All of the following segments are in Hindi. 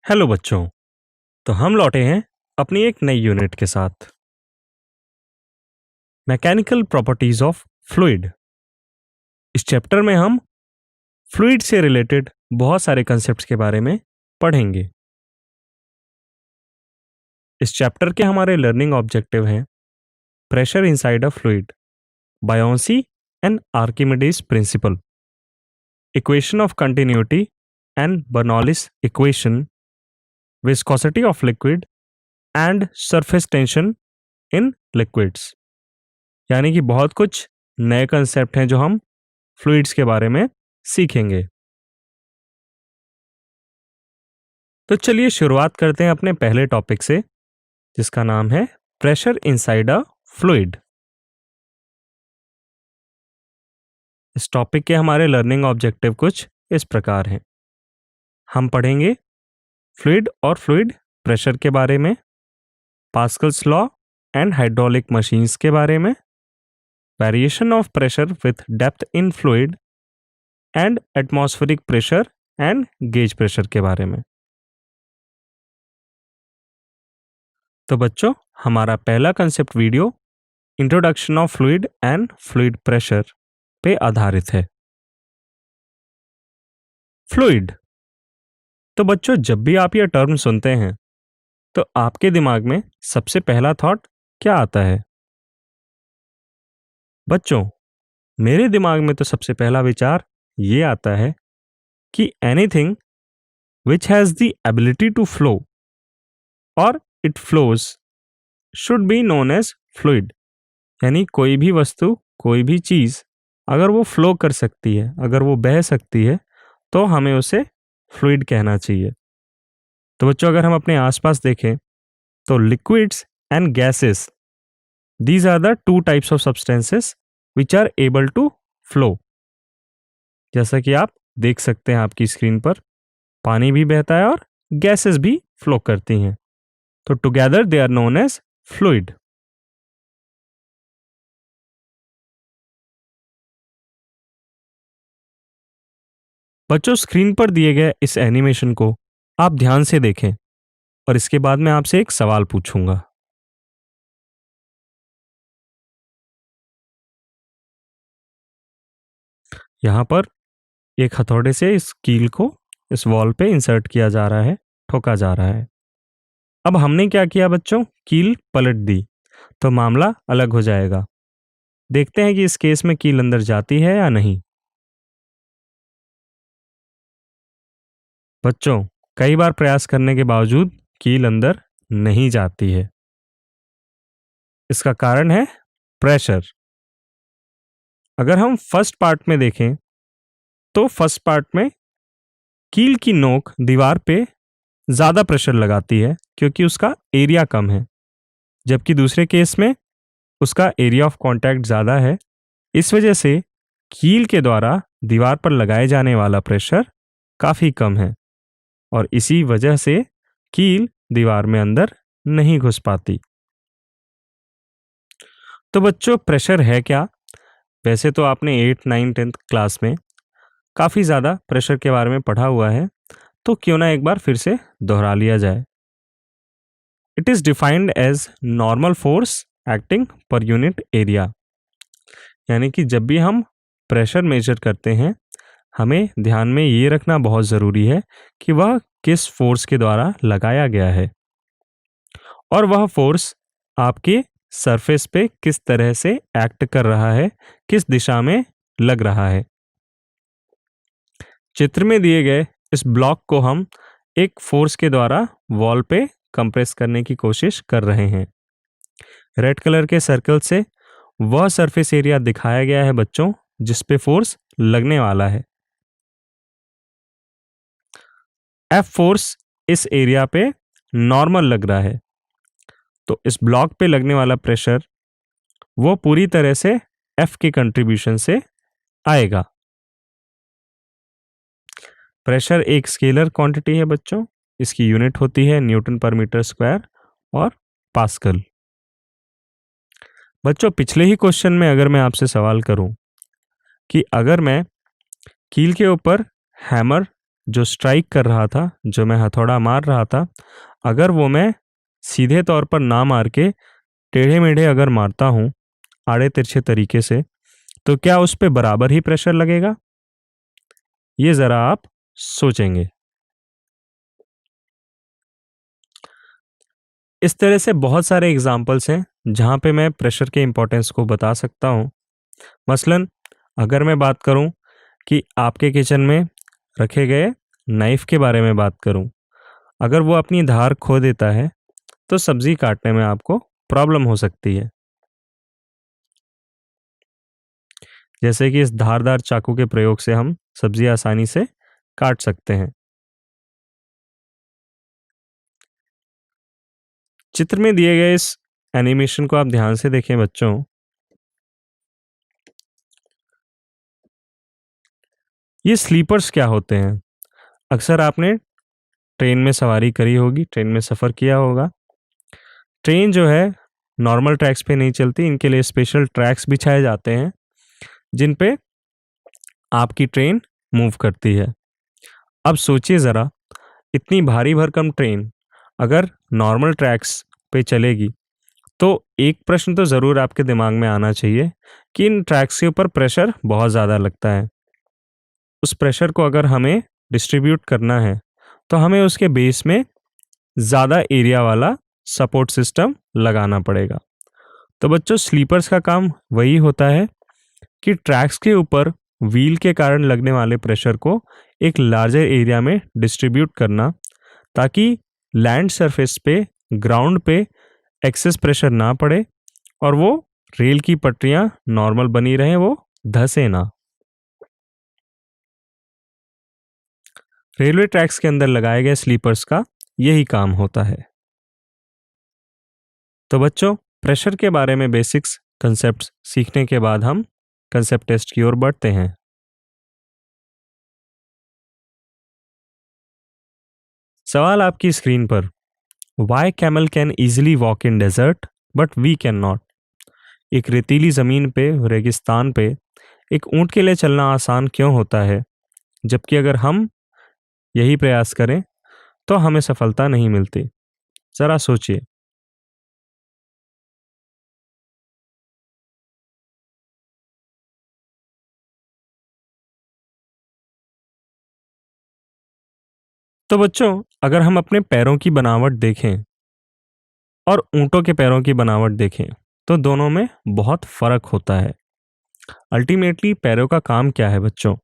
हेलो बच्चों। तो हम लौटे हैं अपनी एक नई यूनिट के साथ, मैकेनिकल प्रॉपर्टीज ऑफ फ्लूइड। इस चैप्टर में हम फ्लूइड से रिलेटेड बहुत सारे कंसेप्ट्स के बारे में पढ़ेंगे। इस चैप्टर के हमारे लर्निंग ऑब्जेक्टिव हैं pressure inside a fluid, buoyancy and Archimedes principle, equation of continuity and Bernoulli's equation, viscosity of liquid and surface tension in liquids. यानी कि बहुत कुछ नए कंसेप्ट हैं जो हम फ्लूइड्स के बारे में सीखेंगे। तो चलिए शुरुआत करते हैं अपने पहले टॉपिक से, जिसका नाम है प्रेशर इनसाइड अ फ्लूइड। इस टॉपिक के हमारे लर्निंग ऑब्जेक्टिव कुछ इस प्रकार हैं। हम पढ़ेंगे फ्लूइड और फ्लूइड प्रेशर के बारे में, Pascal's law and hydraulic machines के बारे में, variation of pressure with depth in fluid and atmospheric pressure and gauge pressure के बारे में। तो बच्चों, हमारा पहला concept video introduction of fluid and fluid pressure पे आधारित है। फ्लूइड। तो बच्चों, जब भी आप यह टर्म सुनते हैं तो आपके दिमाग में सबसे पहला थॉट क्या आता है? बच्चों, मेरे दिमाग में तो सबसे पहला विचार ये आता है कि anything which has the ability to flow और it flows should be known as fluid. यानी कोई भी वस्तु, कोई भी चीज अगर वो फ्लो कर सकती है, अगर वो बह सकती है, तो हमें उसे फ्लूइड कहना चाहिए। तो बच्चों, अगर हम अपने आसपास देखें तो liquids and gases, these are the two types of substances which are able to flow. जैसा कि आप देख सकते हैं आपकी स्क्रीन पर, पानी भी बहता है और गैसेस भी फ्लो करती हैं। तो together they are known as fluid. बच्चों, स्क्रीन पर दिए गए इस एनिमेशन को आप ध्यान से देखें और इसके बाद मैं आपसे एक सवाल पूछूंगा। यहाँ पर एक हथौड़े से इस कील को इस वॉल पे इंसर्ट किया जा रहा है, ठोका जा रहा है। अब हमने क्या किया बच्चों? कील पलट दी, तो मामला अलग हो जाएगा। देखते हैं कि इस केस में कील अंदर जाती है या नहीं। बच्चों, कई बार प्रयास करने के बावजूद कील अंदर नहीं जाती है। इसका कारण है प्रेशर। अगर हम फर्स्ट पार्ट में देखें तो फर्स्ट पार्ट में कील की नोक दीवार पे ज्यादा प्रेशर लगाती है क्योंकि उसका एरिया कम है, जबकि दूसरे केस में उसका एरिया ऑफ कांटेक्ट ज्यादा है। इस वजह से कील के द्वारा दीवार पर लगाए जाने वाला प्रेशर काफी कम है और इसी वजह से कील दीवार में अंदर नहीं घुस पाती। तो बच्चों, प्रेशर है क्या? वैसे तो आपने 8, 9, 10th क्लास में काफ़ी ज़्यादा प्रेशर के बारे में पढ़ा हुआ है, तो क्यों ना एक बार फिर से दोहरा लिया जाए। It is defined as normal force acting per unit area. यानी कि जब भी हम प्रेशर मेजर करते हैं, हमें ध्यान में ये रखना बहुत ज़रूरी है कि वह किस फोर्स के द्वारा लगाया गया है और वह फोर्स आपके सरफेस पे किस तरह से एक्ट कर रहा है, किस दिशा में लग रहा है। चित्र में दिए गए इस ब्लॉक को हम एक फोर्स के द्वारा वॉल पे कंप्रेस करने की कोशिश कर रहे हैं। रेड कलर के सर्कल से वह सरफेस एरिया दिखाया गया है बच्चों जिस पे फोर्स लगने वाला है। एफ फोर्स इस एरिया पे नॉर्मल लग रहा है, तो इस ब्लॉक पे लगने वाला प्रेशर वो पूरी तरह से एफ के कंट्रीब्यूशन से आएगा। प्रेशर एक स्केलर क्वांटिटी है बच्चों, इसकी यूनिट होती है न्यूटन पर मीटर स्क्वायर और पास्कल। बच्चों, पिछले ही क्वेश्चन में अगर मैं आपसे सवाल करूं कि अगर मैं कील के ऊपर हैमर जो स्ट्राइक कर रहा था, जो मैं हथौड़ा मार रहा था, अगर वो मैं सीधे तौर पर ना मार के टेढ़े-मेढ़े अगर मारता हूँ, आड़े-तिरछे तरीके से, तो क्या उस पे बराबर ही प्रेशर लगेगा? ये ज़रा आप सोचेंगे। इस तरह से बहुत सारे एग्ज़ाम्पल्स हैं, जहाँ पे मैं प्रेशर के इम्पोर्टेंस को बता सकता हूँ। मसलन अगर मैं बात करूँ कि आपके किचन में रखे गए नाइफ़ के बारे में बात करूँ, अगर वो अपनी धार खो देता है, तो सब्ज़ी काटने में आपको प्रॉब्लम हो सकती है। जैसे कि इस धारदार चाकू के प्रयोग से हम सब्ज़ी आसानी से काट सकते हैं। चित्र में दिए गए इस एनिमेशन को आप ध्यान से देखें बच्चों। ये स्लीपर्स क्या होते हैं? अक्सर आपने ट्रेन में सवारी करी होगी, ट्रेन में सफ़र किया होगा। ट्रेन जो है नॉर्मल ट्रैक्स पे नहीं चलती, इनके लिए स्पेशल ट्रैक्स बिछाए जाते हैं, जिन पे आपकी ट्रेन मूव करती है। अब सोचिए ज़रा, इतनी भारी भरकम ट्रेन अगर नॉर्मल ट्रैक्स पे चलेगी, तो एक प्रश्न तो ज़रूर आपके दिमाग में आना चाहिए कि इन ट्रैक्स के ऊपर प्रेशर बहुत ज़्यादा लगता है। उस प्रेशर को अगर हमें डिस्ट्रीब्यूट करना है, तो हमें उसके बेस में ज़्यादा एरिया वाला सपोर्ट सिस्टम लगाना पड़ेगा। तो बच्चों, स्लीपर्स का काम वही होता है कि ट्रैक्स के ऊपर व्हील के कारण लगने वाले प्रेशर को एक लार्जर एरिया में डिस्ट्रीब्यूट करना, ताकि लैंड सरफेस पे, ग्राउंड पे एक्सेस प्रेशर ना पड़े और वो रेल की पटरियां नॉर्मल बनी रहें, वो धंसे ना। रेलवे ट्रैक्स के अंदर लगाए गए स्लीपर्स का यही काम होता है। तो बच्चों, प्रेशर के बारे में बेसिक्स कंसेप्ट्स सीखने के बाद हम कंसेप्ट टेस्ट की ओर बढ़ते हैं। सवाल आपकी स्क्रीन पर, why camel can easily walk in desert but we can not. एक रेतीली ज़मीन पे, रेगिस्तान पे एक ऊंट के लिए चलना आसान क्यों होता है, जबकि अगर हम यही प्रयास करें तो हमें सफलता नहीं मिलती? ज़रा सोचिए। तो बच्चों, अगर हम अपने पैरों की बनावट देखें और ऊंटों के पैरों की बनावट देखें, तो दोनों में बहुत फ़र्क होता है। अल्टीमेटली पैरों का काम क्या है बच्चों?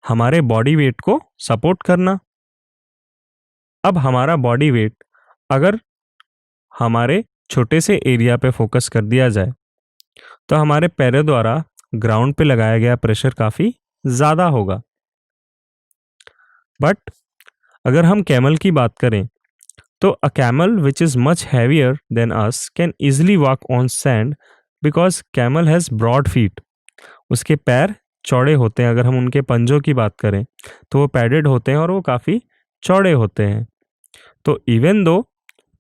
हमारे बॉडी वेट को सपोर्ट करना। अब हमारा बॉडी वेट अगर हमारे छोटे से एरिया पे फोकस कर दिया जाए, तो हमारे पैरों द्वारा ग्राउंड पे लगाया गया प्रेशर काफ़ी ज़्यादा होगा। बट अगर हम कैमल की बात करें, तो a camel which is much heavier than us can easily walk on sand, because camel has broad feet. उसके पैर चौड़े होते हैं। अगर हम उनके पंजों की बात करें, तो वो पैडेड होते हैं और वो काफ़ी चौड़े होते हैं। तो इवन दो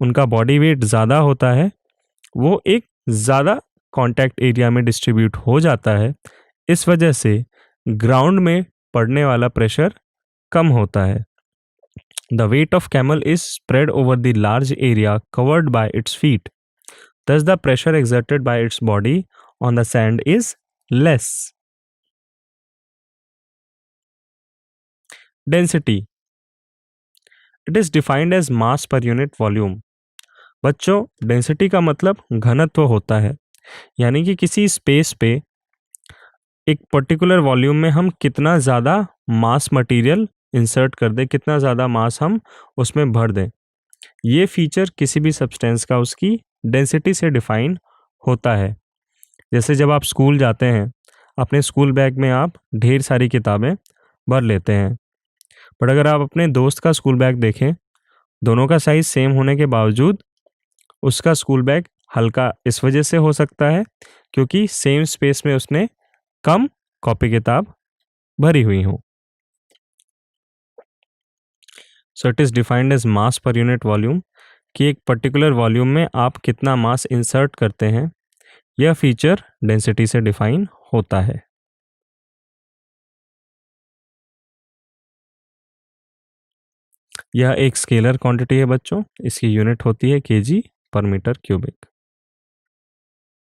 उनका बॉडी वेट ज़्यादा होता है, वो एक ज़्यादा कॉन्टैक्ट एरिया में डिस्ट्रीब्यूट हो जाता है। इस वजह से ग्राउंड में पड़ने वाला प्रेशर कम होता है। The weight of camel is spread over the large area covered by its feet. Thus, the pressure exerted by its body on the sand is less. Density. It is defined as mass per unit volume. बच्चों, डेंसिटी का मतलब घनत्व होता है, यानी कि किसी स्पेस पे एक पर्टिकुलर वॉल्यूम में हम कितना ज़्यादा मास मटेरियल इंसर्ट कर दें, कितना ज़्यादा मास हम उसमें भर दें। ये फीचर किसी भी सब्सटेंस का उसकी डेंसिटी से डिफाइन होता है। जैसे जब आप स्कूल जाते हैं, अपने स्कूल बैग में आप ढेर सारी किताबें भर लेते हैं। बट अगर आप अपने दोस्त का स्कूल बैग देखें, दोनों का साइज़ सेम होने के बावजूद उसका स्कूल बैग हल्का इस वजह से हो सकता है क्योंकि सेम स्पेस में उसने कम कॉपी किताब भरी हुई हों। So it is defined as mass per unit volume, कि एक पर्टिकुलर वॉल्यूम में आप कितना मास इंसर्ट करते हैं, यह फीचर डेंसिटी से डिफाइन होता है। यह एक स्केलर क्वांटिटी है बच्चों, इसकी यूनिट होती है केजी पर मीटर क्यूबिक।